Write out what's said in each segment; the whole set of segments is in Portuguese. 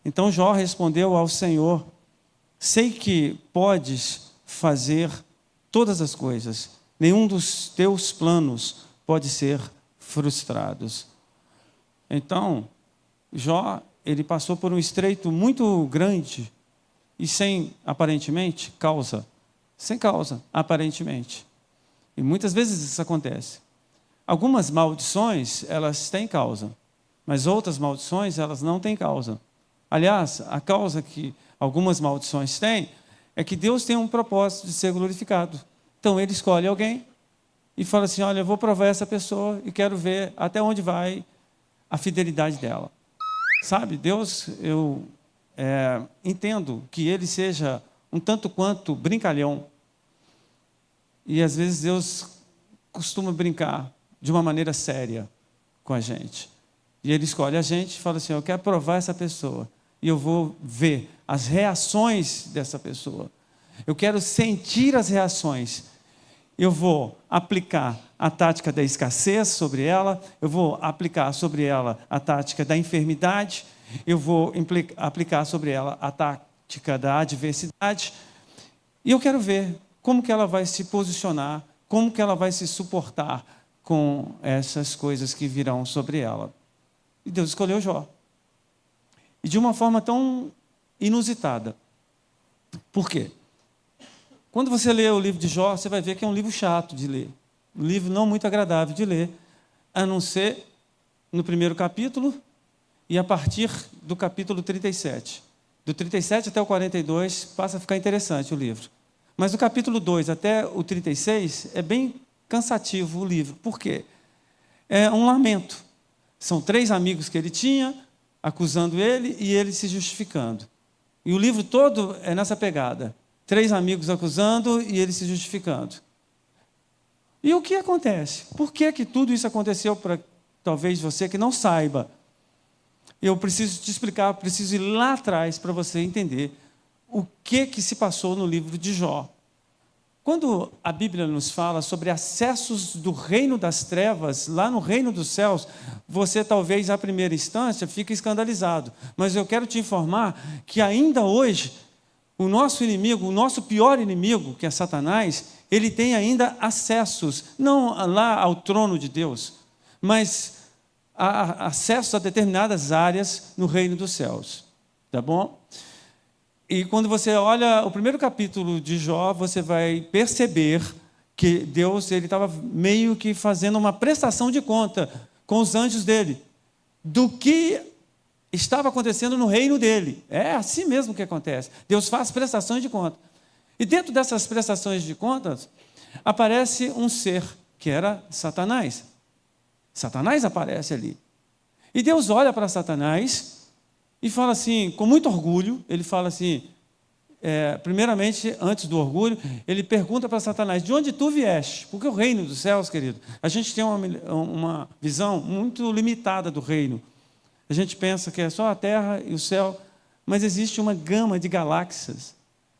Então Jó respondeu ao Senhor: sei que podes fazer todas as coisas, nenhum dos teus planos pode ser frustrado. Então, Jó, ele passou por um estreito muito grande e sem, aparentemente, causa. Sem causa, aparentemente. E muitas vezes isso acontece. Algumas maldições, elas têm causa, mas outras maldições, elas não têm causa. Aliás, a causa que algumas maldições têm é que Deus tem um propósito de ser glorificado. Então, ele escolhe alguém e fala assim: olha, eu vou provar essa pessoa e quero ver até onde vai a fidelidade dela. Sabe, Deus, eu entendo que ele seja um tanto quanto brincalhão. E às vezes Deus costuma brincar de uma maneira séria com a gente. E ele escolhe a gente e fala assim: eu quero provar essa pessoa. E eu vou ver as reações dessa pessoa. Eu quero sentir as reações. Eu vou aplicar a tática da escassez sobre ela, eu vou aplicar sobre ela a tática da enfermidade, eu vou aplicar sobre ela a tática da adversidade, e eu quero ver como que ela vai se posicionar, como que ela vai se suportar com essas coisas que virão sobre ela. E Deus escolheu Jó. E de uma forma tão inusitada. Por quê? Quando você lê o livro de Jó, você vai ver que é um livro chato de ler. Um livro não muito agradável de ler, a não ser no primeiro capítulo e a partir do capítulo 37. Do 37 até o 42 passa a ficar interessante o livro. Mas do capítulo 2 até o 36 é bem cansativo o livro. Por quê? É um lamento. São 3 amigos que ele tinha, acusando ele e ele se justificando. E o livro todo é nessa pegada. 3 amigos acusando e ele se justificando. E o que acontece? Por que tudo isso aconteceu para talvez você que não saiba? Eu preciso te explicar, preciso ir lá atrás para você entender o que se passou no livro de Jó. Quando a Bíblia nos fala sobre acessos do reino das trevas, lá no reino dos céus, você talvez, à primeira instância, fique escandalizado. Mas eu quero te informar que ainda hoje, o nosso inimigo, o nosso pior inimigo, que é Satanás, ele tem ainda acessos, não lá ao trono de Deus, mas acessos a determinadas áreas no reino dos céus. Tá bom? E quando você olha o primeiro capítulo de Jó, você vai perceber que Deus estava meio que fazendo uma prestação de conta com os anjos dele, do que estava acontecendo no reino dele. É assim mesmo que acontece. Deus faz prestações de conta. E dentro dessas prestações de contas, aparece um ser, que era Satanás. Satanás aparece ali. E Deus olha para Satanás e fala assim, com muito orgulho, ele fala assim, primeiramente, antes do orgulho, ele pergunta para Satanás: de onde tu vieste? Porque o reino dos céus, querido, a gente tem uma visão muito limitada do reino. A gente pensa que é só a terra e o céu, mas existe uma gama de galáxias.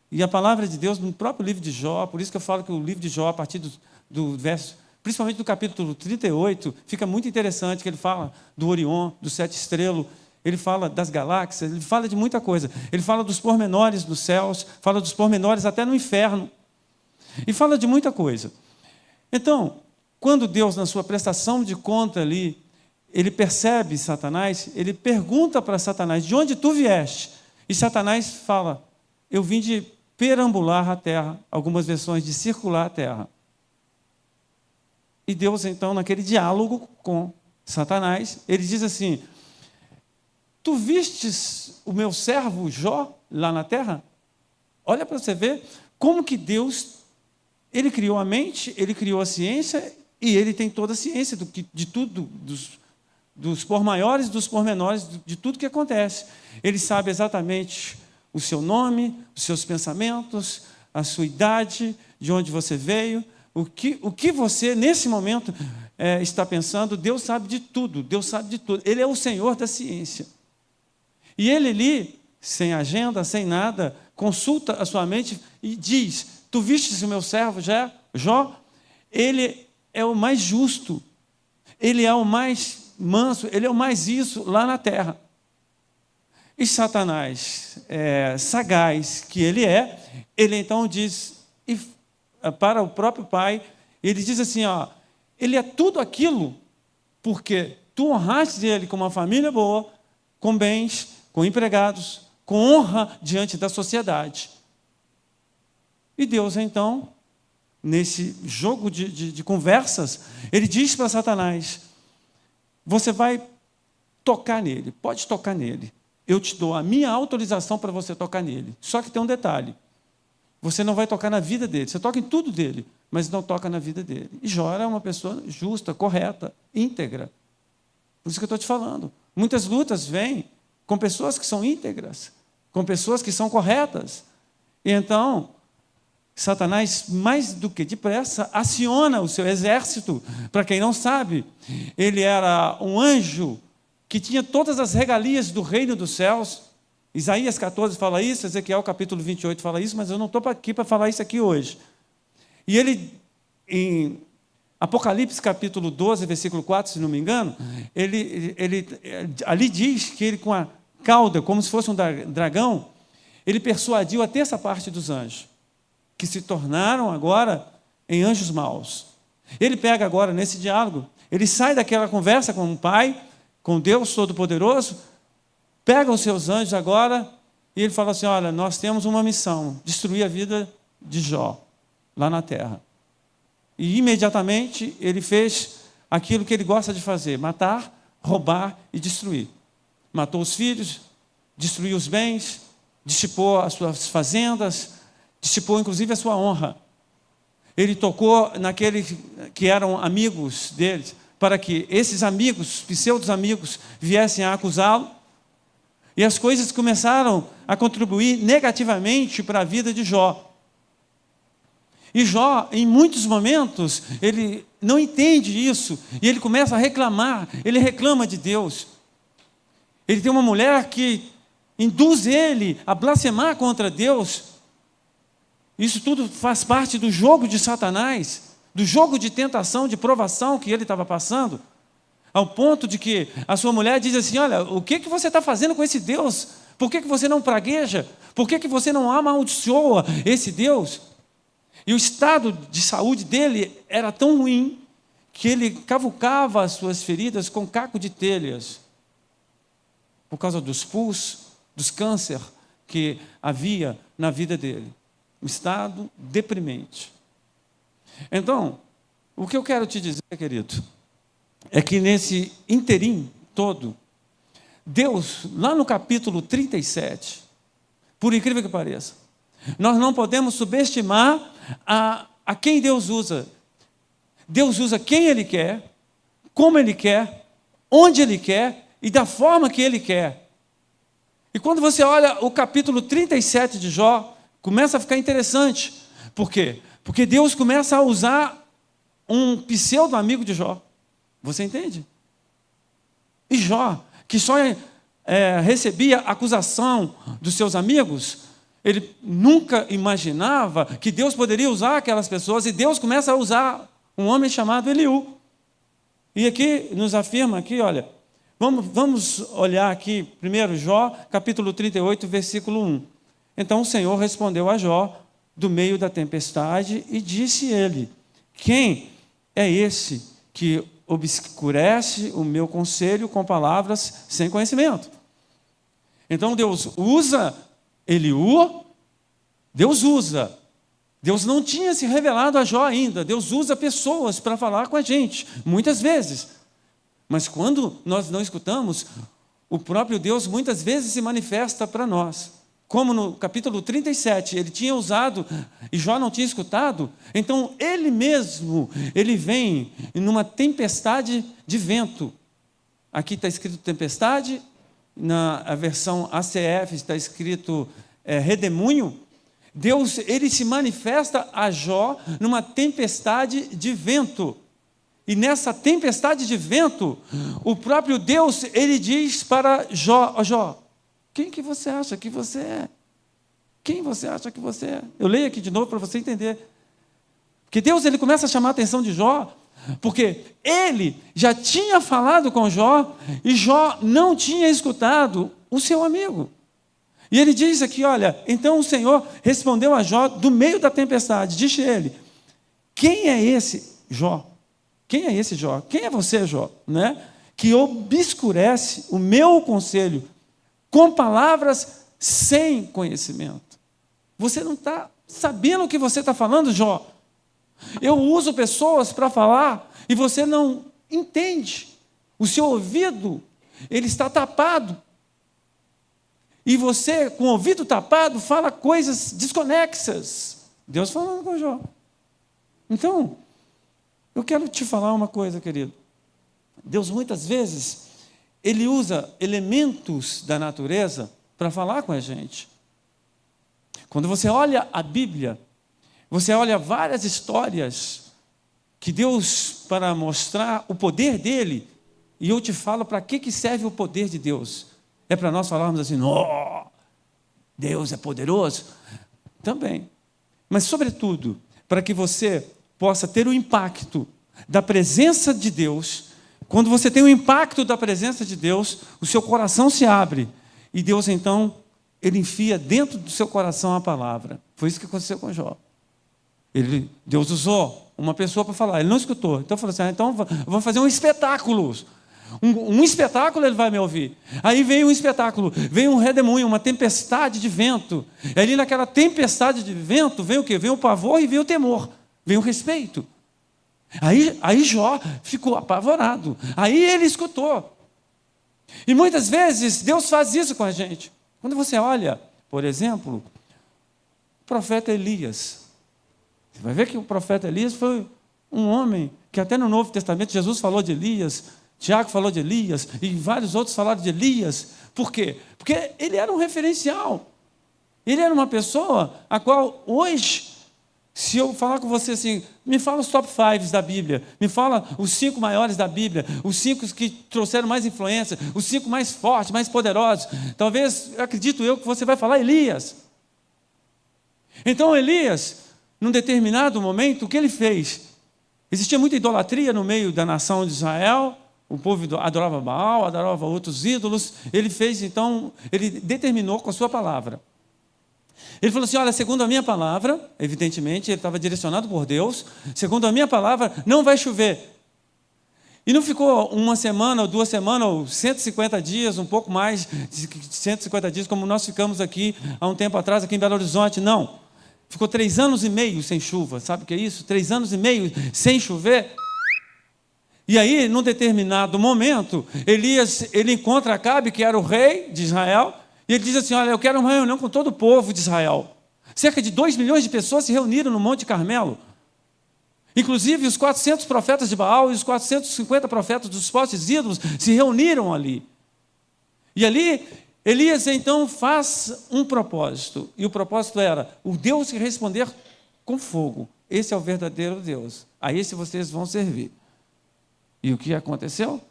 E a palavra de Deus, no próprio livro de Jó, por isso que eu falo que o livro de Jó, a partir do verso, principalmente do capítulo 38, fica muito interessante, que ele fala do Orion, do 7 estrelo, ele fala das galáxias, ele fala de muita coisa. Ele fala dos pormenores dos céus, fala dos pormenores até no inferno, e fala de muita coisa. Então, quando Deus, na sua prestação de conta ali, ele percebe Satanás, ele pergunta para Satanás: de onde tu vieste? E Satanás fala: eu vim de perambular a terra, algumas versões de circular a terra. E Deus, então, naquele diálogo com Satanás, ele diz assim: tu vistes o meu servo Jó lá na terra? Olha para você ver como que Deus, ele criou a mente, ele criou a ciência, e ele tem toda a ciência de tudo, dos pormaiores, dos pormenores, de tudo que acontece. Ele sabe exatamente o seu nome, os seus pensamentos, a sua idade, de onde você veio, o que você, nesse momento, está pensando. Deus sabe de tudo, Deus sabe de tudo. Ele é o Senhor da ciência. E ele ali, sem agenda, sem nada, consulta a sua mente e diz: tu vistes o meu servo Jó? Ele é o mais justo, ele é o mais manso, ele é o mais isso lá na terra. E Satanás, sagaz que ele então diz, para o próprio pai, ele diz assim, ele é tudo aquilo, porque tu honraste ele com uma família boa, com bens, com empregados, com honra diante da sociedade. E Deus, então, nesse jogo de conversas, ele diz para Satanás, você vai tocar nele, pode tocar nele. Eu te dou a minha autorização para você tocar nele. Só que tem um detalhe. Você não vai tocar na vida dele. Você toca em tudo dele, mas não toca na vida dele. E Jó era uma pessoa justa, correta, íntegra. Por isso que eu estou te falando. Muitas lutas vêm com pessoas que são íntegras, com pessoas que são corretas. E então, Satanás, mais do que depressa, aciona o seu exército. Para quem não sabe, ele era um anjo que tinha todas as regalias do reino dos céus. Isaías 14 fala isso, Ezequiel capítulo 28 fala isso, mas eu não estou aqui para falar isso aqui hoje. E ele, em Apocalipse capítulo 12, versículo 4, se não me engano, ele ali diz que ele com a cauda, como se fosse um dragão, ele persuadiu a terça parte dos anjos, que se tornaram agora em anjos maus. Ele pega agora nesse diálogo, ele sai daquela conversa com o Pai, com Deus Todo-Poderoso, pega os seus anjos agora e ele fala assim, olha, nós temos uma missão, destruir a vida de Jó, lá na terra. E imediatamente ele fez aquilo que ele gosta de fazer, matar, roubar e destruir. Matou os filhos, destruiu os bens, dissipou as suas fazendas, dissipou inclusive a sua honra. Ele tocou naqueles que eram amigos deles, para que esses amigos, pseudos amigos, viessem a acusá-lo. E as coisas começaram a contribuir negativamente para a vida de Jó. E Jó, em muitos momentos, ele não entende isso, e ele começa a reclamar, ele reclama de Deus. Ele tem uma mulher que induz ele a blasfemar contra Deus. Isso tudo faz parte do jogo de Satanás, do jogo de tentação, de provação que ele estava passando, ao ponto de que a sua mulher diz assim, olha, o que você está fazendo com esse Deus? Por que você não pragueja? Por que você não amaldiçoa esse Deus? E o estado de saúde dele era tão ruim que ele cavucava as suas feridas com caco de telhas, por causa dos pus, dos câncer que havia na vida dele. Um estado deprimente. Então, o que eu quero te dizer, querido, é que nesse interim todo, Deus, lá no capítulo 37, por incrível que pareça, nós não podemos subestimar a quem Deus usa. Deus usa quem Ele quer, como Ele quer, onde Ele quer e da forma que Ele quer. E quando você olha o capítulo 37 de Jó, começa a ficar interessante. Por quê? Porque Deus começa a usar um pseudo-amigo de Jó. Você entende? E Jó, que só recebia acusação dos seus amigos, ele nunca imaginava que Deus poderia usar aquelas pessoas, e Deus começa a usar um homem chamado Eliú. E aqui nos afirma, aqui, olha, vamos olhar aqui, primeiro Jó, capítulo 38, versículo 1. Então o Senhor respondeu a Jó, do meio da tempestade, e disse ele, quem é esse que obscurece o meu conselho com palavras sem conhecimento? Então Deus usa Eliú, Deus usa. Deus não tinha se revelado a Jó ainda. Deus usa pessoas para falar com a gente, muitas vezes. Mas quando nós não escutamos, o próprio Deus muitas vezes se manifesta para nós. Como no capítulo 37, ele tinha usado e Jó não tinha escutado, então ele mesmo, ele vem numa tempestade de vento. Aqui está escrito tempestade, na versão ACF está escrito redemoinho. Deus, ele se manifesta a Jó numa tempestade de vento. E nessa tempestade de vento, o próprio Deus, ele diz para Jó, ó Jó, quem que você acha que você é? Quem você acha que você é? Eu leio aqui de novo para você entender. Porque Deus, ele começa a chamar a atenção de Jó porque ele já tinha falado com Jó e Jó não tinha escutado o seu amigo. E ele diz aqui, olha, então o Senhor respondeu a Jó do meio da tempestade, disse ele, quem é esse Jó? Quem é esse Jó? Quem é você, Jó? Né? Que obscurece o meu conselho com palavras sem conhecimento. Você não está sabendo o que você está falando, Jó. Eu uso pessoas para falar e você não entende. O seu ouvido, ele está tapado. E você, com o ouvido tapado, fala coisas desconexas. Deus falando com Jó. Então, eu quero te falar uma coisa, querido. Deus, muitas vezes, ele usa elementos da natureza para falar com a gente. Quando você olha a Bíblia, você olha várias histórias que Deus, para mostrar o poder dele, e eu te falo para que serve o poder de Deus. É para nós falarmos assim, oh, Deus é poderoso? Também. Mas, sobretudo, para que você possa ter o impacto da presença de Deus. Quando você tem o impacto da presença de Deus, o seu coração se abre. E Deus, então, ele enfia dentro do seu coração a palavra. Foi isso que aconteceu com Jó. Deus usou uma pessoa para falar, ele não escutou. Então, falou assim, então vou fazer um espetáculo. Um espetáculo ele vai me ouvir. Aí veio um espetáculo, veio um redemoinho, uma tempestade de vento. E ali naquela tempestade de vento, veio o quê? Veio o pavor e veio o temor. Veio o respeito. Aí Jó ficou apavorado. Aí ele escutou. E muitas vezes Deus faz isso com a gente. Quando você olha, por exemplo, o profeta Elias. Você vai ver que o profeta Elias foi um homem que até no Novo Testamento Jesus falou de Elias, Tiago falou de Elias, e vários outros falaram de Elias. Por quê? Porque ele era um referencial. Ele era uma pessoa a qual hoje, se eu falar com você assim, me fala os top 5 da Bíblia, me fala os 5 maiores da Bíblia, os 5 que trouxeram mais influência, os 5 mais fortes, mais poderosos. Talvez, acredito eu, que você vai falar Elias. Então Elias, num determinado momento, o que ele fez? Existia muita idolatria no meio da nação de Israel. O povo adorava Baal, adorava outros ídolos. Ele fez, então, ele determinou com a sua palavra. Ele falou assim, olha, segundo a minha palavra, evidentemente, ele estava direcionado por Deus, segundo a minha palavra, não vai chover. E não ficou uma semana, ou 2 semanas, ou 150 dias, um pouco mais de 150 dias, como nós ficamos aqui, há um tempo atrás, aqui em Belo Horizonte, não. Ficou 3 anos e meio sem chuva, sabe o que é isso? 3 anos e meio sem chover. E aí, num determinado momento, Elias, ele encontra Acabe, que era o rei de Israel, e ele diz assim, olha, eu quero uma reunião com todo o povo de Israel. Cerca de 2 milhões de pessoas se reuniram no Monte Carmelo. Inclusive, os 400 profetas de Baal e os 450 profetas dos postes ídolos se reuniram ali. E ali, Elias, então, faz um propósito. E o propósito era, o Deus que responder com fogo. Esse é o verdadeiro Deus. A esse vocês vão servir. E o que aconteceu?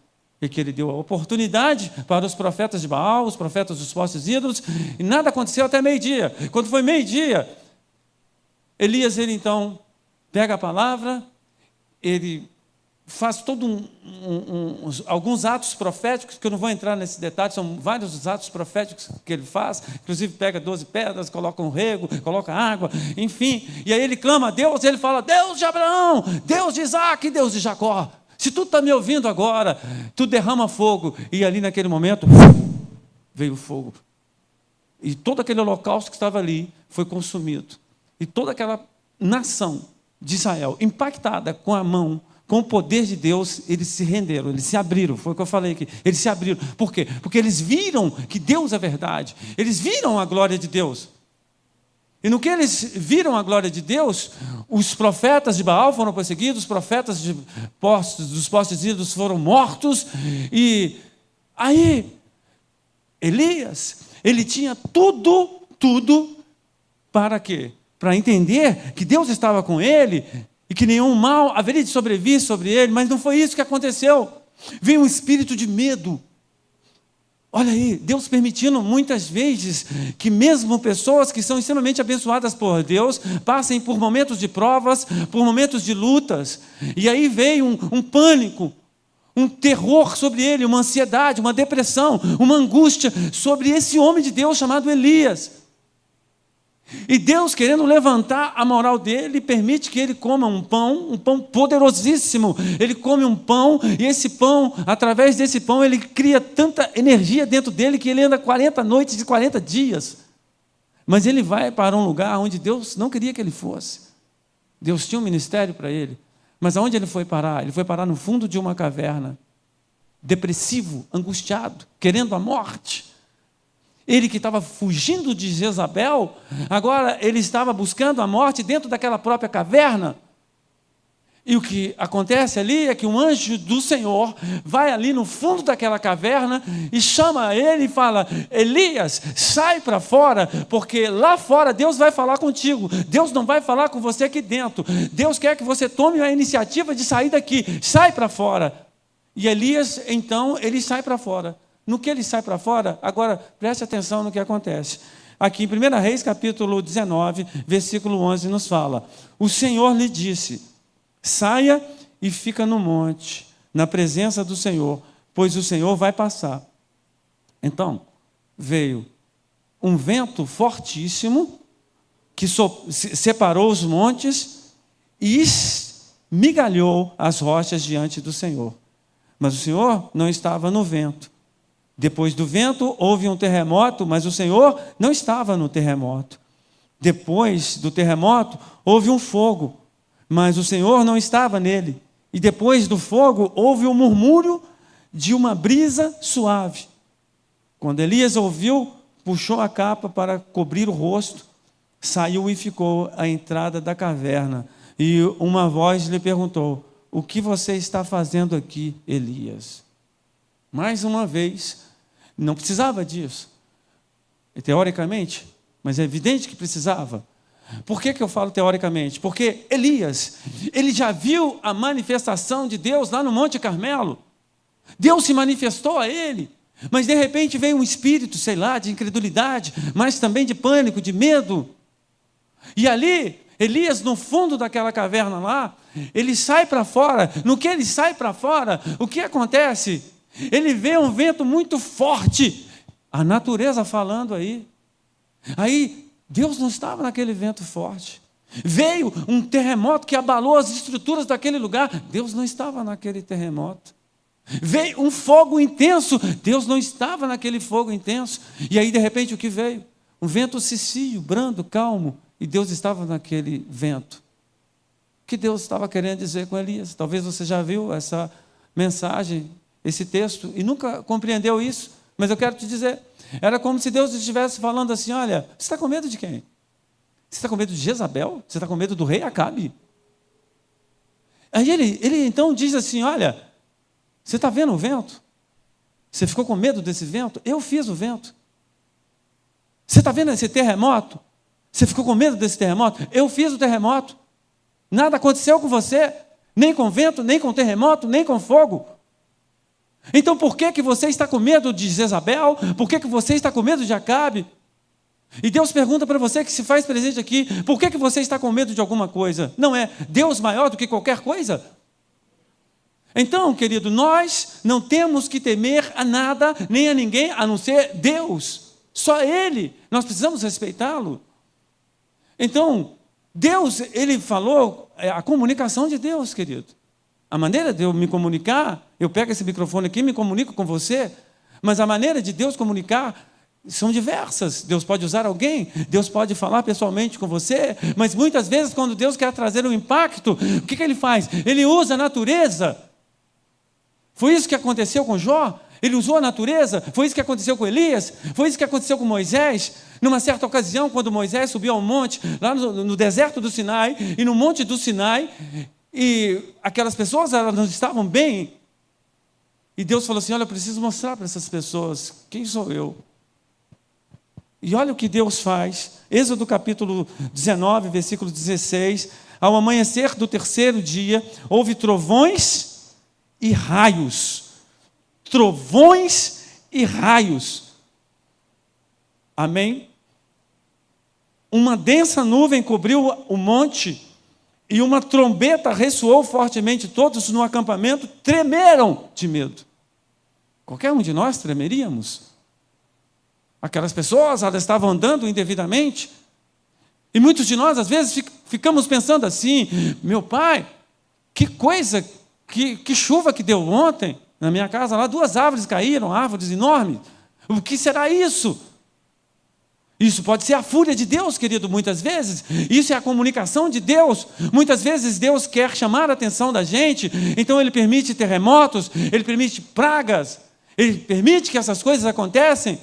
É que ele deu a oportunidade para os profetas de Baal, os profetas dos postes ídolos, e nada aconteceu até meio-dia. Quando foi meio-dia, Elias, ele então pega a palavra, ele faz alguns atos proféticos, que eu não vou entrar nesse detalhe, são vários os atos proféticos que ele faz, inclusive pega 12 pedras, coloca um rego, coloca água, enfim, e aí ele clama a Deus, ele fala, Deus de Abraão, Deus de Isaac, Deus de Jacó. Se tu está me ouvindo agora, tu derrama fogo. E ali naquele momento, veio o fogo. E todo aquele holocausto que estava ali foi consumido. E toda aquela nação de Israel, impactada com a mão, com o poder de Deus, eles se renderam, eles se abriram. Foi o que eu falei aqui. Eles se abriram. Por quê? Porque eles viram que Deus é verdade. Eles viram a glória de Deus. E no que eles viram a glória de Deus, os profetas de Baal foram perseguidos, os profetas dos postes ídolos foram mortos, e aí, Elias, ele tinha tudo, para quê? Para entender que Deus estava com ele, e que nenhum mal haveria de sobrevir sobre ele, mas não foi isso que aconteceu. Veio um espírito de medo. Olha aí, Deus permitindo muitas vezes que mesmo pessoas que são extremamente abençoadas por Deus passem por momentos de provas, por momentos de lutas. E aí veio um pânico, um terror sobre ele, uma ansiedade, uma depressão, uma angústia sobre esse homem de Deus chamado Elias. E Deus, querendo levantar a moral dele, permite que ele coma um pão poderosíssimo. Ele come um pão, e esse pão, através desse pão, ele cria tanta energia dentro dele que ele anda 40 noites e 40 dias. Mas ele vai para um lugar onde Deus não queria que ele fosse. Deus tinha um ministério para ele. Mas aonde ele foi parar? Ele foi parar no fundo de uma caverna, depressivo, angustiado, querendo a morte. Ele que estava fugindo de Jezabel, agora ele estava buscando a morte dentro daquela própria caverna. E o que acontece ali é que um anjo do Senhor vai ali no fundo daquela caverna e chama ele e fala: Elias, sai para fora, porque lá fora Deus vai falar contigo. Deus não vai falar com você aqui dentro. Deus quer que você tome a iniciativa de sair daqui. Sai para fora. E Elias, então, ele sai para fora. No que ele sai para fora, agora preste atenção no que acontece. Aqui em 1 Reis, capítulo 19, versículo 11, nos fala: o Senhor lhe disse: saia e fica no monte, na presença do Senhor, pois o Senhor vai passar. Então, veio um vento fortíssimo, que separou os montes e esmigalhou as rochas diante do Senhor. Mas o Senhor não estava no vento. Depois do vento, houve um terremoto, mas o Senhor não estava no terremoto. Depois do terremoto, houve um fogo, mas o Senhor não estava nele. E depois do fogo, houve um murmúrio de uma brisa suave. Quando Elias ouviu, puxou a capa para cobrir o rosto, saiu e ficou à entrada da caverna. E uma voz lhe perguntou: o que você está fazendo aqui, Elias? Mais uma vez, não precisava disso, teoricamente, mas é evidente que precisava. Por que eu falo teoricamente? Porque Elias, ele já viu a manifestação de Deus lá no Monte Carmelo. Deus se manifestou a ele, mas de repente veio um espírito, sei lá, de incredulidade, mas também de pânico, de medo. E ali, Elias, no fundo daquela caverna lá, ele sai para fora. No que ele sai para fora, o que acontece? Ele vê um vento muito forte, a natureza falando aí. Aí, Deus não estava naquele vento forte. Veio um terremoto que abalou as estruturas daquele lugar. Deus não estava naquele terremoto. Veio um fogo intenso. Deus não estava naquele fogo intenso. E aí, de repente, o que veio? Um vento cicio, brando, calmo. E Deus estava naquele vento. O que Deus estava querendo dizer com Elias? Talvez você já viu essa mensagem, esse texto, e nunca compreendeu isso, mas eu quero te dizer, era como se Deus estivesse falando assim: olha, você está com medo de quem? Você está com medo de Jezabel? Você está com medo do rei Acabe? Aí ele então diz assim: olha, você está vendo o vento? Você ficou com medo desse vento? Eu fiz o vento. Você está vendo esse terremoto? Você ficou com medo desse terremoto? Eu fiz o terremoto. Nada aconteceu com você, nem com vento, nem com terremoto, nem com fogo. Então por que você está com medo de Jezabel? Por que você está com medo de Acabe? E Deus pergunta para você que se faz presente aqui: por que você está com medo de alguma coisa? Não é Deus maior do que qualquer coisa? Então, querido, nós não temos que temer a nada, nem a ninguém, a não ser Deus. Só Ele. Nós precisamos respeitá-lo. Então, Deus, Ele falou, a comunicação de Deus, querido. A maneira de eu me comunicar, eu pego esse microfone aqui e me comunico com você, mas a maneira de Deus comunicar são diversas. Deus pode usar alguém, Deus pode falar pessoalmente com você, mas muitas vezes quando Deus quer trazer um impacto, o que Ele faz? Ele usa a natureza. Foi isso que aconteceu com Jó? Ele usou a natureza? Foi isso que aconteceu com Elias? Foi isso que aconteceu com Moisés? Numa certa ocasião, quando Moisés subiu ao monte, lá no deserto do Sinai, e no monte do Sinai, e aquelas pessoas, elas não estavam bem. E Deus falou assim: olha, eu preciso mostrar para essas pessoas quem sou eu. E olha o que Deus faz. Êxodo capítulo 19, versículo 16. Ao amanhecer do terceiro dia, houve trovões e raios. Trovões e raios. Amém? Uma densa nuvem cobriu o monte e uma trombeta ressoou fortemente. Todos no acampamento tremeram de medo. Qualquer um de nós tremeríamos. Aquelas pessoas, elas estavam andando indevidamente. E muitos de nós, às vezes, ficamos pensando assim: meu pai, que coisa, que chuva que deu ontem na minha casa. Lá 2 árvores caíram, árvores enormes. O que será isso? Isso pode ser a fúria de Deus, querido, muitas vezes. Isso é a comunicação de Deus. Muitas vezes Deus quer chamar a atenção da gente, então Ele permite terremotos, Ele permite pragas, Ele permite que essas coisas aconteçam.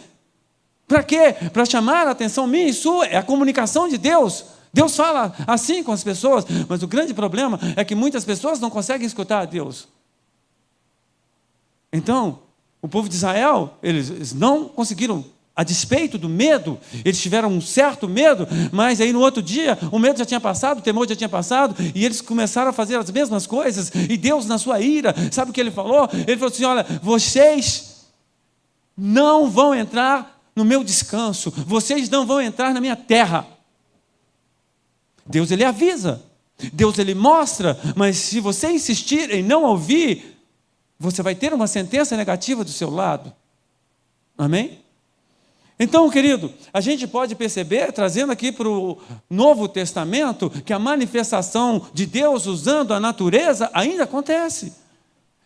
Para quê? Para chamar a atenção minha e sua. É a comunicação de Deus. Deus fala assim com as pessoas, mas o grande problema é que muitas pessoas não conseguem escutar a Deus. Então, o povo de Israel, eles não conseguiram. A despeito do medo, eles tiveram um certo medo, mas aí no outro dia, o medo já tinha passado, o temor já tinha passado, e eles começaram a fazer as mesmas coisas, e Deus, na sua ira, sabe o que Ele falou? Ele falou assim: olha, vocês não vão entrar no meu descanso, vocês não vão entrar na minha terra. Deus, Ele avisa, Deus, Ele mostra, mas se você insistir em não ouvir, você vai ter uma sentença negativa do seu lado. Amém? Então, querido, a gente pode perceber, trazendo aqui para o Novo Testamento, que a manifestação de Deus usando a natureza ainda acontece.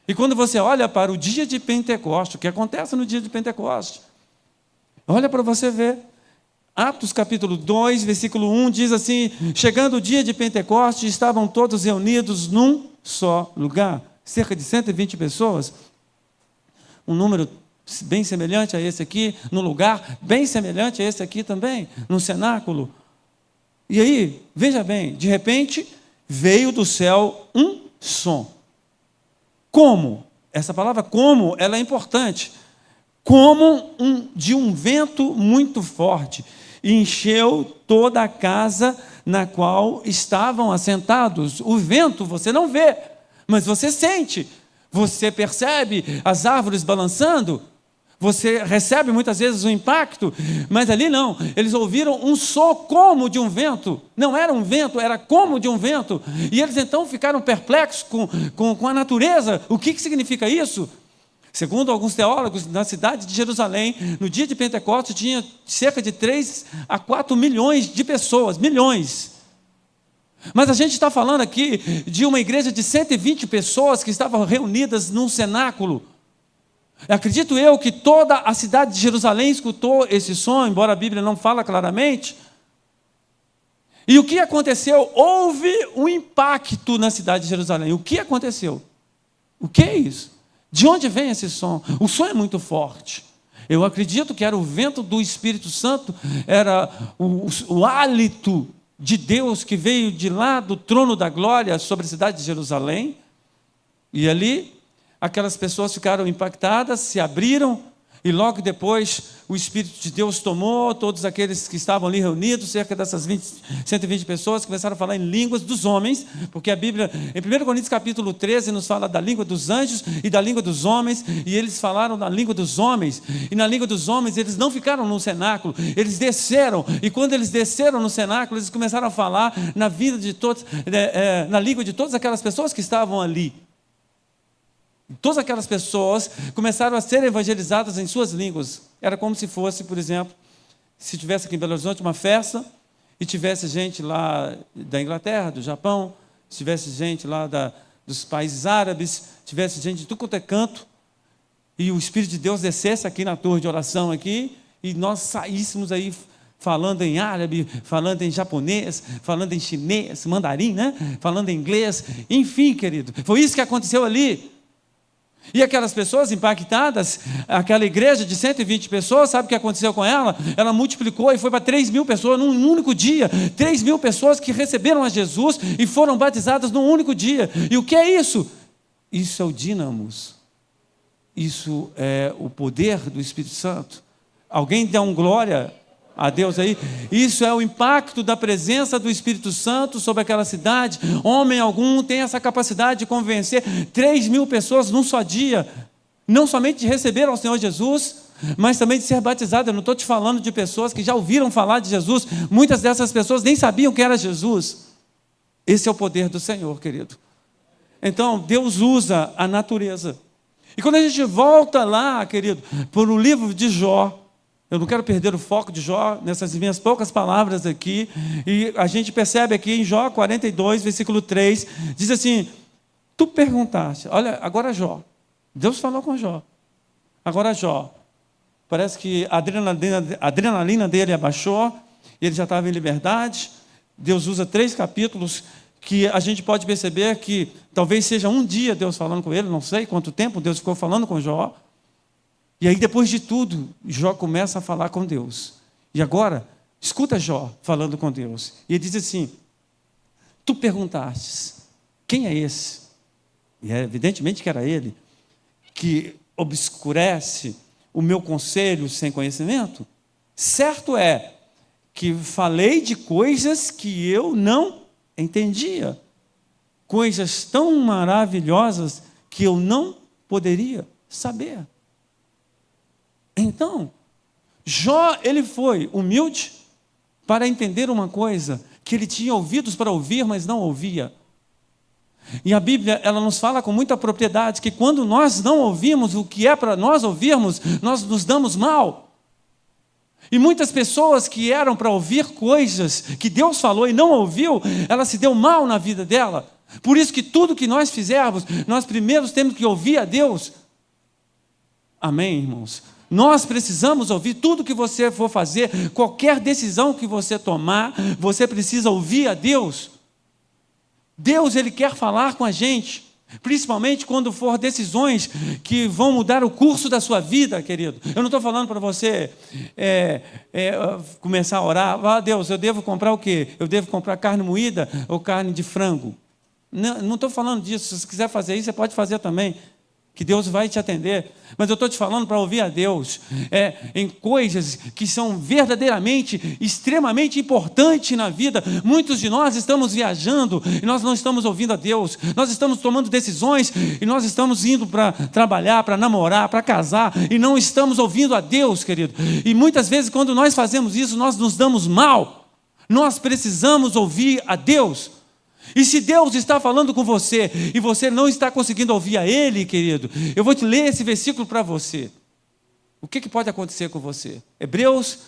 E quando você olha para o dia de Pentecostes, o que acontece no dia de Pentecostes? Olha para você ver. Atos capítulo 2, versículo 1, diz assim: chegando o dia de Pentecostes, estavam todos reunidos num só lugar. Cerca de 120 pessoas. Um número bem semelhante a esse aqui, no lugar bem semelhante a esse aqui também, no cenáculo. E aí, veja bem, de repente, veio do céu um som. Como? Essa palavra como, ela é importante. Como de um vento muito forte, e encheu toda a casa na qual estavam assentados. O vento você não vê, mas você sente. Você percebe as árvores balançando. Você recebe muitas vezes o impacto, mas ali não. Eles ouviram um som como de um vento. Não era um vento, era como de um vento. E eles então ficaram perplexos com a natureza. O que significa isso? Segundo alguns teólogos, na cidade de Jerusalém, no dia de Pentecostes, tinha cerca de 3 a 4 milhões de pessoas. Milhões. Mas a gente está falando aqui de uma igreja de 120 pessoas que estavam reunidas num cenáculo. Acredito eu que toda a cidade de Jerusalém escutou esse som, embora a Bíblia não fala claramente. E o que aconteceu? Houve um impacto na cidade de Jerusalém. O que aconteceu? O que é isso? De onde vem esse som? O som é muito forte. Eu acredito que era o vento do Espírito Santo, era o hálito de Deus que veio de lá do trono da glória sobre a cidade de Jerusalém. E ali aquelas pessoas ficaram impactadas, se abriram, e logo depois o Espírito de Deus tomou todos aqueles que estavam ali reunidos, cerca dessas 120 pessoas, começaram a falar em línguas dos homens, porque a Bíblia, em 1 Coríntios capítulo 13, nos fala da língua dos anjos e da língua dos homens, e eles falaram da língua dos homens, e na língua dos homens eles não ficaram no cenáculo, eles desceram, e quando eles desceram no cenáculo, eles começaram a falar na vida de todos, na língua de todas aquelas pessoas que estavam ali. Todas aquelas pessoas começaram a ser evangelizadas em suas línguas. Era como se fosse, por exemplo, se tivesse aqui em Belo Horizonte uma festa e tivesse gente lá da Inglaterra, do Japão, se tivesse gente lá dos países árabes, tivesse gente de tudo quanto é canto, e o Espírito de Deus descesse aqui na torre de oração aqui, e nós saíssemos aí falando em árabe, falando em japonês, falando em chinês, mandarim, né? Falando em inglês, enfim, querido, foi isso que aconteceu ali. E aquelas pessoas impactadas, aquela igreja de 120 pessoas, sabe o que aconteceu com ela? Ela multiplicou e foi para 3.000 pessoas num único dia. 3.000 pessoas que receberam a Jesus e foram batizadas num único dia. E o que é isso? Isso é o dínamos. Isso é o poder do Espírito Santo. Alguém dá um glória a Deus aí? Isso é o impacto da presença do Espírito Santo sobre aquela cidade. Homem algum tem essa capacidade de convencer 3.000 pessoas num só dia, não somente de receber ao Senhor Jesus, mas também de ser batizado. Eu não estou te falando de pessoas que já ouviram falar de Jesus. Muitas dessas pessoas nem sabiam que era Jesus. Esse é o poder do Senhor, querido. Então, Deus usa a natureza. E quando a gente volta lá, querido, para o livro de Jó, eu não quero perder o foco de Jó nessas minhas poucas palavras aqui, e a gente percebe aqui em Jó 42, versículo 3, diz assim: tu perguntaste, olha, agora Jó, Deus falou com Jó, agora Jó, parece que a adrenalina dele abaixou, ele já estava em liberdade. Deus usa 3 capítulos que a gente pode perceber que talvez seja um dia Deus falando com ele, não sei quanto tempo Deus ficou falando com Jó. E aí, depois de tudo, Jó começa a falar com Deus. E agora, escuta Jó falando com Deus. E ele diz assim: tu perguntastes, quem é esse? E é evidentemente que era ele, que obscurece o meu conselho sem conhecimento? Certo é que falei de coisas que eu não entendia, coisas tão maravilhosas que eu não poderia saber. Então, Jó, ele foi humilde para entender uma coisa, que ele tinha ouvidos para ouvir, mas não ouvia. E a Bíblia, ela nos fala com muita propriedade que quando nós não ouvimos o que é para nós ouvirmos, nós nos damos mal. E muitas pessoas que eram para ouvir coisas que Deus falou e não ouviu, ela se deu mal na vida dela. Por isso que tudo que nós fizermos, nós primeiro temos que ouvir a Deus. Amém, irmãos? Nós precisamos ouvir tudo que você for fazer, qualquer decisão que você tomar, você precisa ouvir a Deus. Deus, Ele quer falar com a gente, principalmente quando for decisões que vão mudar o curso da sua vida, querido. Eu não estou falando para você começar a orar: ah, Deus, eu devo comprar o quê? Eu devo comprar carne moída ou carne de frango? Não estou falando disso. Se você quiser fazer isso, você pode fazer também, que Deus vai te atender. Mas eu estou te falando para ouvir a Deus em coisas que são verdadeiramente, extremamente importantes na vida. Muitos de nós estamos viajando e nós não estamos ouvindo a Deus. Nós estamos tomando decisões e nós estamos indo para trabalhar, para namorar, para casar, e não estamos ouvindo a Deus, querido. E muitas vezes, quando nós fazemos isso, nós nos damos mal. Nós precisamos ouvir a Deus. E se Deus está falando com você e você não está conseguindo ouvir a Ele, querido, eu vou te ler esse versículo para você. O que pode acontecer com você? Hebreus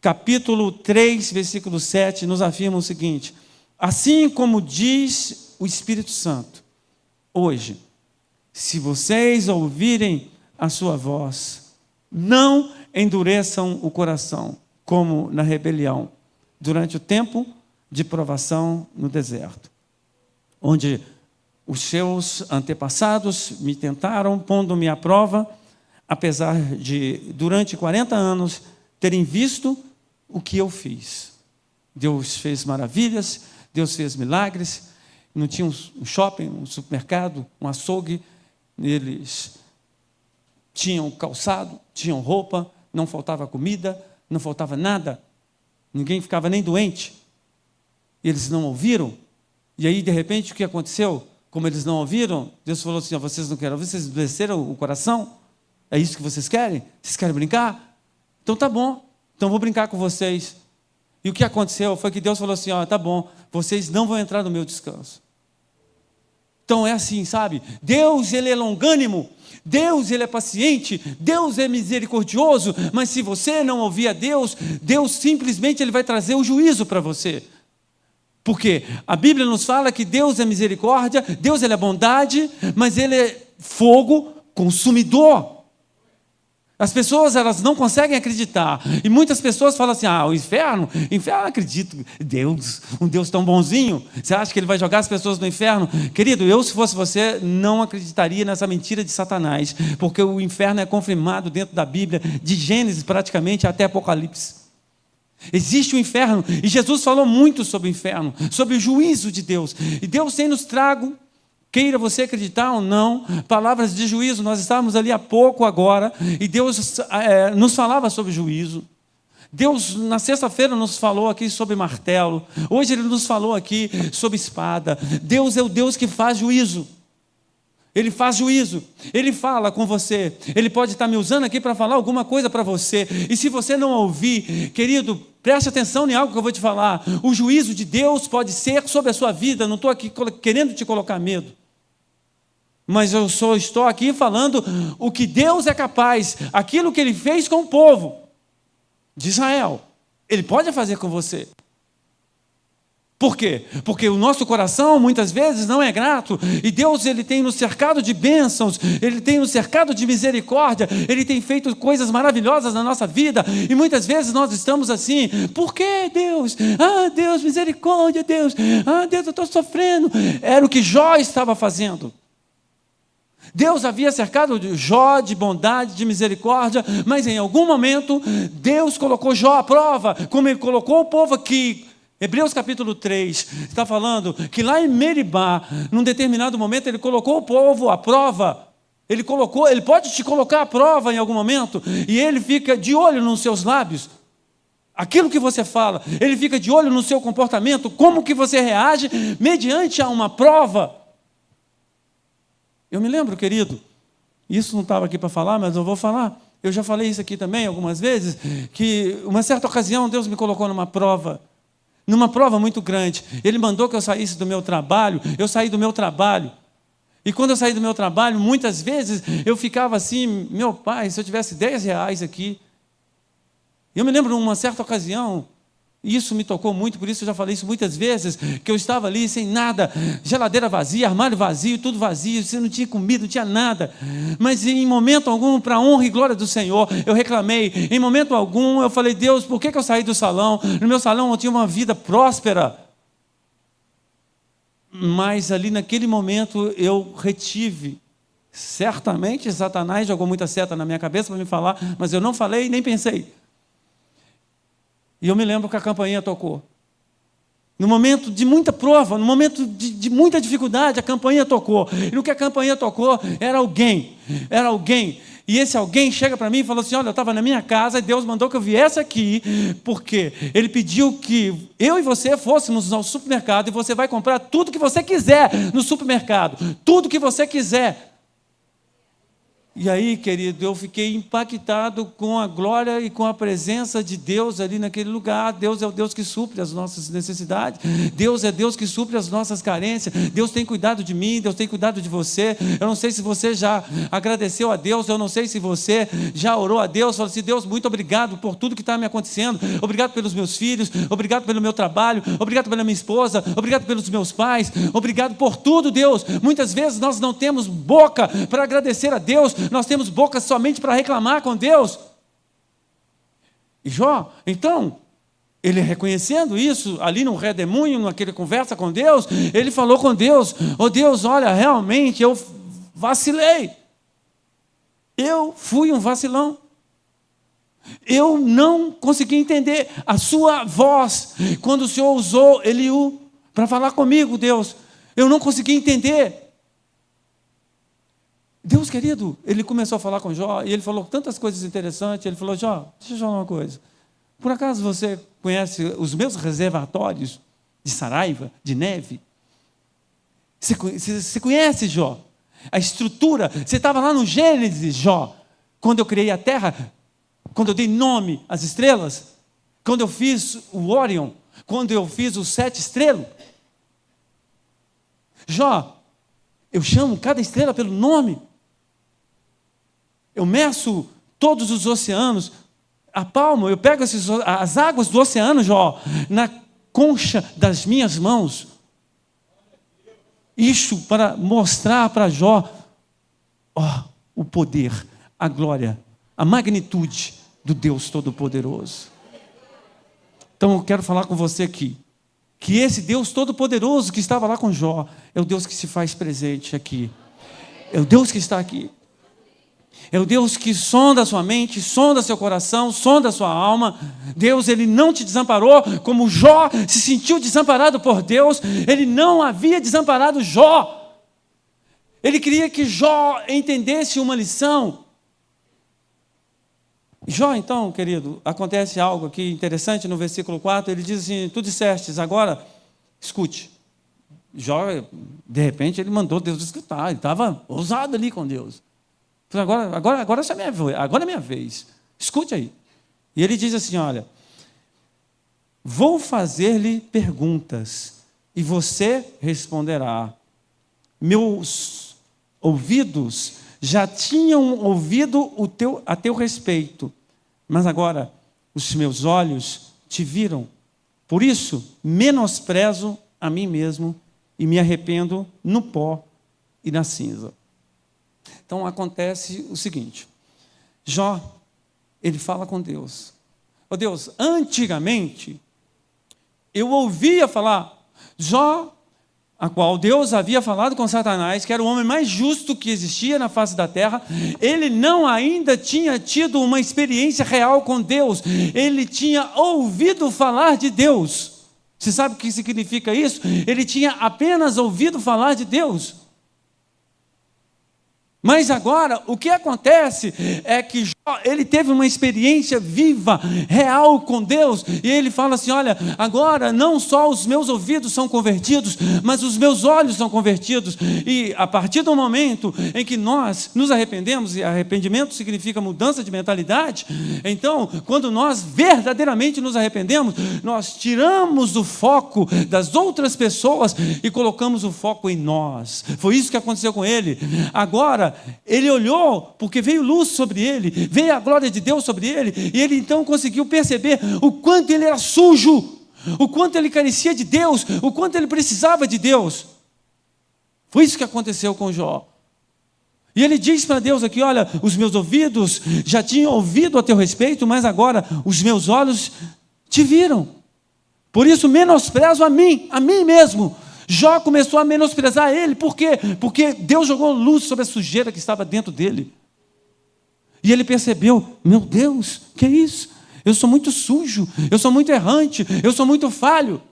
capítulo 3, versículo 7, nos afirma o seguinte: assim como diz o Espírito Santo, hoje, se vocês ouvirem a sua voz, não endureçam o coração, como na rebelião, durante o tempo de provação no deserto, onde os seus antepassados me tentaram, pondo-me à prova, apesar de, durante 40 anos, terem visto o que eu fiz. Deus fez maravilhas, Deus fez milagres. Não tinha um shopping, um supermercado, um açougue. Eles tinham calçado, tinham roupa, não faltava comida, não faltava nada. Ninguém ficava nem doente. Eles não ouviram. E aí, de repente, o que aconteceu? Como eles não ouviram, Deus falou assim: vocês não querem ouvir, vocês endureceram o coração? É isso que vocês querem? Vocês querem brincar? Então tá bom, então vou brincar com vocês. E o que aconteceu foi que Deus falou assim: tá bom, vocês não vão entrar no meu descanso. Então é assim, sabe? Deus, Ele é longânimo, Deus, Ele é paciente, Deus é misericordioso, mas se você não ouvir a Deus, Deus simplesmente Ele vai trazer o juízo para você. Porque a Bíblia nos fala que Deus é misericórdia, Deus Ele é bondade, mas Ele é fogo consumidor. As pessoas, elas não conseguem acreditar. E muitas pessoas falam assim: o inferno eu acredito. Deus, um Deus tão bonzinho, você acha que Ele vai jogar as pessoas no inferno? Querido, eu, se fosse você, não acreditaria nessa mentira de Satanás, porque o inferno é confirmado dentro da Bíblia, de Gênesis praticamente até Apocalipse. Existe o inferno, e Jesus falou muito sobre o inferno, sobre o juízo de Deus. E Deus tem nos trago, queira você acreditar ou não, palavras de juízo. Nós estávamos ali há pouco agora, e Deus nos falava sobre juízo. Deus, na sexta-feira, nos falou aqui sobre martelo. Hoje Ele nos falou aqui sobre espada. Deus é o Deus que faz juízo. Ele faz juízo, Ele fala com você, Ele pode estar me usando aqui para falar alguma coisa para você, e se você não ouvir, querido, preste atenção em algo que eu vou te falar, o juízo de Deus pode ser sobre a sua vida, não estou aqui querendo te colocar medo, mas eu só estou aqui falando o que Deus é capaz, aquilo que Ele fez com o povo de Israel, Ele pode fazer com você. Por quê? Porque o nosso coração muitas vezes não é grato, e Deus Ele tem nos cercado de bênçãos, Ele tem nos cercado de misericórdia, Ele tem feito coisas maravilhosas na nossa vida, e muitas vezes nós estamos assim, por que Deus? Ah Deus, misericórdia Deus, ah Deus eu estou sofrendo, era o que Jó estava fazendo. Deus havia cercado Jó de bondade, de misericórdia, mas em algum momento Deus colocou Jó à prova, como Ele colocou o povo aqui. Hebreus capítulo 3 está falando que lá em Meribá, num determinado momento, Ele colocou o povo à prova. Ele pode te colocar à prova em algum momento, e Ele fica de olho nos seus lábios. Aquilo que você fala, Ele fica de olho no seu comportamento, como que você reage mediante a uma prova. Eu me lembro, querido, isso não estava aqui para falar, mas eu vou falar. Eu já falei isso aqui também algumas vezes, que uma certa ocasião Deus me colocou numa prova muito grande. Ele mandou que eu saísse do meu trabalho, eu saí do meu trabalho. E quando eu saí do meu trabalho, muitas vezes eu ficava assim, meu pai, se eu tivesse 10 reais aqui. Eu me lembro numa certa ocasião, e isso me tocou muito, por isso eu já falei isso muitas vezes, que eu estava ali sem nada, geladeira vazia, armário vazio, tudo vazio, você não tinha comida, não tinha nada. Mas em momento algum, para a honra e glória do Senhor, eu reclamei. Em momento algum, eu falei, Deus, por que eu saí do salão? No meu salão eu tinha uma vida próspera. Mas ali naquele momento eu retive. Certamente Satanás jogou muita seta na minha cabeça para me falar, mas eu não falei nem pensei. E eu me lembro que a campainha tocou. No momento de muita prova, no momento de muita dificuldade, a campainha tocou. E no que a campainha tocou, era alguém. E esse alguém chega para mim e falou assim, olha, eu estava na minha casa e Deus mandou que eu viesse aqui, porque Ele pediu que eu e você fôssemos ao supermercado e você vai comprar tudo que você quiser no supermercado. Tudo que você quiser. E aí, querido, eu fiquei impactado com a glória e com a presença de Deus ali naquele lugar. Deus é o Deus que supre as nossas necessidades. Deus é Deus que supre as nossas carências. Deus tem cuidado de mim, Deus tem cuidado de você. Eu não sei se você já agradeceu a Deus, eu não sei se você já orou a Deus, falou assim, Deus, muito obrigado por tudo que está me acontecendo. Obrigado pelos meus filhos, obrigado pelo meu trabalho, obrigado pela minha esposa, obrigado pelos meus pais, obrigado por tudo, Deus. Muitas vezes nós não temos boca para agradecer a Deus, nós temos boca somente para reclamar com Deus. E Jó, então, ele reconhecendo isso, ali no redemoinho, naquela conversa com Deus, ele falou com Deus, oh Deus, olha, realmente eu vacilei. Eu fui um vacilão. Eu não consegui entender a sua voz, quando o Senhor usou Eliú para falar comigo, Deus. Eu não consegui entender. Deus, querido, Ele começou a falar com Jó, e Ele falou tantas coisas interessantes. Ele falou, Jó, deixa eu falar uma coisa. Por acaso você conhece os meus reservatórios de saraiva, de neve? Você conhece, Jó? A estrutura, você estava lá no Gênesis, Jó, quando eu criei a terra, quando eu dei nome às estrelas, quando eu fiz o Órion, quando eu fiz os 7 estrelas. Jó, eu chamo cada estrela pelo nome. Eu meço todos os oceanos, a palma, eu pego as águas do oceano, Jó, na concha das minhas mãos. Isso para mostrar para Jó, o poder, a glória, a magnitude do Deus Todo-Poderoso. Então eu quero falar com você aqui, que esse Deus Todo-Poderoso que estava lá com Jó, é o Deus que se faz presente aqui. É o Deus que está aqui. É o Deus que sonda a sua mente, sonda seu coração, sonda a sua alma. Deus, Ele não te desamparou, como Jó se sentiu desamparado por Deus. Ele não havia desamparado Jó. Ele queria que Jó entendesse uma lição. Jó, então, querido, acontece algo aqui interessante no versículo 4, ele diz assim, tu dissestes, agora, escute, Jó, de repente, ele mandou Deus escutar. Ele estava ousado ali com Deus. Agora é minha vez. Escute aí. E ele diz assim, olha, vou fazer-lhe perguntas e você responderá. Meus ouvidos já tinham ouvido a teu respeito, mas agora os meus olhos te viram. Por isso, menosprezo a mim mesmo e me arrependo no pó e na cinza. Então acontece o seguinte, Jó, ele fala com Deus. Ó Deus, antigamente, eu ouvia falar, Jó, a qual Deus havia falado com Satanás, que era o homem mais justo que existia na face da terra, ele não ainda tinha tido uma experiência real com Deus, ele tinha ouvido falar de Deus. Você sabe o que significa isso? Ele tinha apenas ouvido falar de Deus. Mas agora, o que acontece é que Jó, ele teve uma experiência viva, real com Deus, e ele fala assim, olha, agora não só os meus ouvidos são convertidos, mas os meus olhos são convertidos, e a partir do momento em que nós nos arrependemos, e arrependimento significa mudança de mentalidade, então, quando nós verdadeiramente nos arrependemos, nós tiramos o foco das outras pessoas e colocamos o foco em nós. Foi isso que aconteceu com ele. Agora, ele olhou, porque veio luz sobre ele, veio a glória de Deus sobre ele, e ele então conseguiu perceber o quanto ele era sujo, o quanto ele carecia de Deus, o quanto ele precisava de Deus. Foi isso que aconteceu com Jó. E ele diz para Deus aqui, olha, os meus ouvidos já tinham ouvido a teu respeito, mas agora os meus olhos te viram. Por isso menosprezo a mim mesmo. Jó começou a menosprezar ele, por quê? Porque Deus jogou luz sobre a sujeira que estava dentro dele. E ele percebeu, meu Deus, que é isso? Eu sou muito sujo, eu sou muito errante, eu sou muito falho.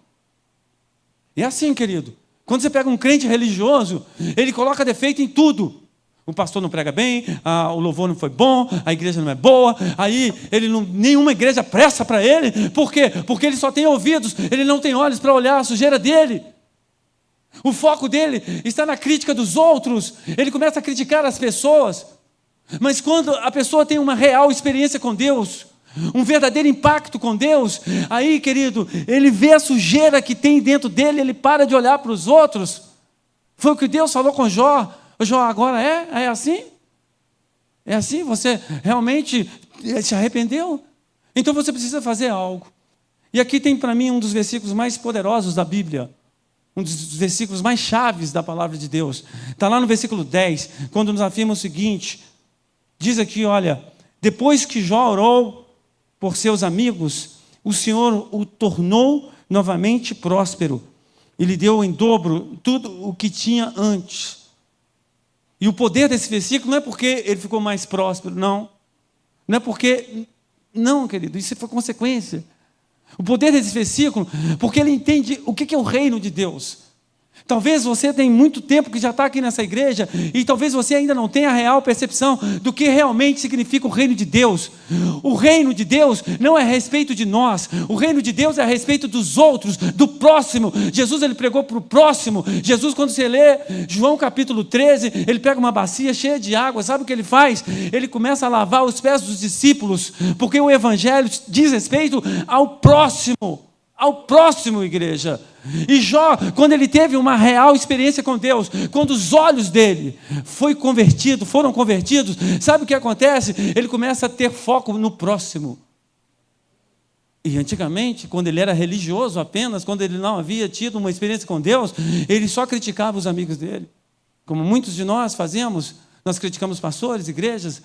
E é assim, querido, quando você pega um crente religioso, ele coloca defeito em tudo. O pastor não prega bem, o louvor não foi bom, a igreja não é boa, aí nenhuma igreja presta para ele. Por quê? Porque ele só tem ouvidos, ele não tem olhos para olhar a sujeira dele. O foco dele está na crítica dos outros. Ele começa a criticar as pessoas. Mas quando a pessoa tem uma real experiência com Deus, um verdadeiro impacto com Deus, aí, querido, ele vê a sujeira que tem dentro dele, ele para de olhar para os outros. Foi o que Deus falou com Jó. Jó, agora é assim? É assim? Você realmente se arrependeu? Então você precisa fazer algo. E aqui tem para mim um dos versículos mais poderosos da Bíblia. Um dos versículos mais chaves da palavra de Deus. Está lá no versículo 10, quando nos afirma o seguinte, diz aqui, olha, depois que Jó orou por seus amigos, o Senhor o tornou novamente próspero, e lhe deu em dobro tudo o que tinha antes. E o poder desse versículo não é porque ele ficou mais próspero, não. Não é porque, não, querido, isso foi consequência. O poder desse versículo, porque ele entende o que é o reino de Deus. Talvez você tenha muito tempo que já está aqui nessa igreja e talvez você ainda não tenha a real percepção do que realmente significa o reino de Deus. O reino de Deus não é a respeito de nós. O reino de Deus é a respeito dos outros, do próximo. Jesus, ele pregou para o próximo. Jesus, quando você lê João capítulo 13, ele pega uma bacia cheia de água. Sabe o que ele faz? Ele começa a lavar os pés dos discípulos, porque o evangelho diz respeito ao próximo. Ao próximo, igreja. E Jó, quando ele teve uma real experiência com Deus, quando os olhos dele foram convertidos, sabe o que acontece? Ele começa a ter foco no próximo. E antigamente, quando ele era religioso apenas, quando ele não havia tido uma experiência com Deus, ele só criticava os amigos dele. Como muitos de nós fazemos, nós criticamos pastores, igrejas,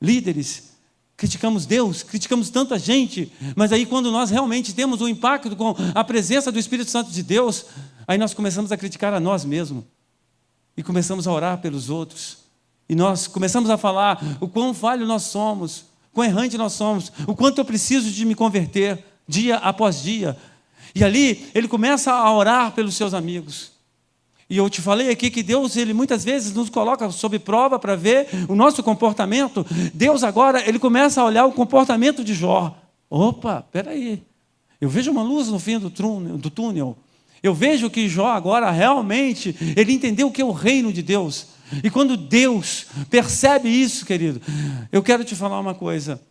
líderes, criticamos Deus, criticamos tanta gente, mas aí quando nós realmente temos um impacto com a presença do Espírito Santo de Deus, aí nós começamos a criticar a nós mesmos, e começamos a orar pelos outros, e nós começamos a falar o quão falho nós somos, quão errante nós somos, o quanto eu preciso de me converter, dia após dia, e ali ele começa a orar pelos seus amigos. E eu te falei aqui que Deus, ele muitas vezes nos coloca sob prova para ver o nosso comportamento. Deus agora, ele começa a olhar o comportamento de Jó. Opa, espera aí. Eu vejo uma luz no fim do túnel. Eu vejo que Jó agora realmente, ele entendeu o que é o reino de Deus. E quando Deus percebe isso, querido, eu quero te falar uma coisa.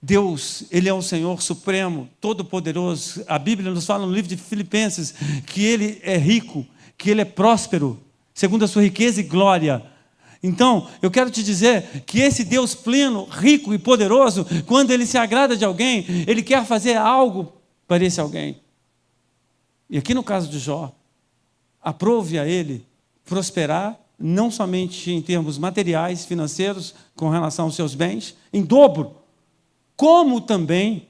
Deus, Ele é o Senhor Supremo, Todo-Poderoso. A Bíblia nos fala no livro de Filipenses que Ele é rico, que Ele é próspero, segundo a sua riqueza e glória. Então, eu quero te dizer que esse Deus pleno, rico e poderoso, quando Ele se agrada de alguém, Ele quer fazer algo para esse alguém. E aqui no caso de Jó, aprove a ele prosperar, não somente em termos materiais, financeiros, com relação aos seus bens, em dobro, como também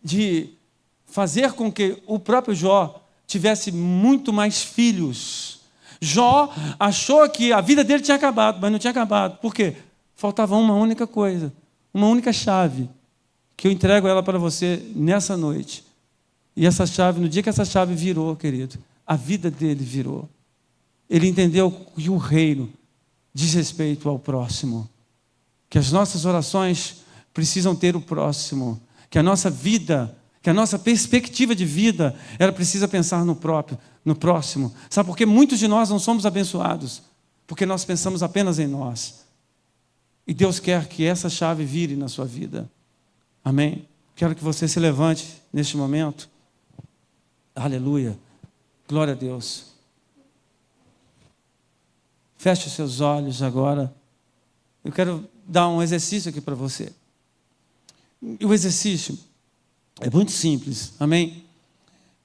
de fazer com que o próprio Jó tivesse muito mais filhos. Jó achou que a vida dele tinha acabado, mas não tinha acabado. Por quê? Faltava uma única coisa, uma única chave, que eu entrego ela para você nessa noite. E essa chave, no dia que essa chave virou, querido, a vida dele virou. Ele entendeu que o reino diz respeito ao próximo, que as nossas orações precisam ter o próximo, que a nossa vida, que a nossa perspectiva de vida, ela precisa pensar no próximo. Sabe por que muitos de nós não somos abençoados? Porque nós pensamos apenas em nós. E Deus quer que essa chave vire na sua vida. Amém? Quero que você se levante neste momento. Aleluia. Glória a Deus. Feche os seus olhos agora. Eu quero dar um exercício aqui para você. E o exercício é muito simples. Amém?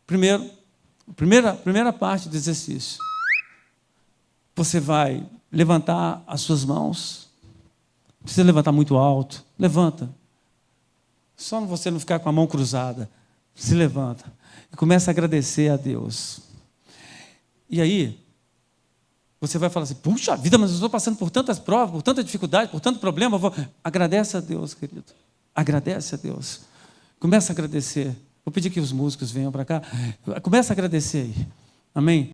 Primeira parte do exercício. Você vai levantar as suas mãos. Não precisa levantar muito alto. Levanta. Só você não ficar com a mão cruzada. Se levanta. E começa a agradecer a Deus. E aí, você vai falar assim, puxa vida, mas eu estou passando por tantas provas, por tanta dificuldade, por tanto problema. Agradece a Deus, querido. Agradece a Deus. Começa a agradecer. Vou pedir que os músicos venham para cá. Começa a agradecer aí. Amém?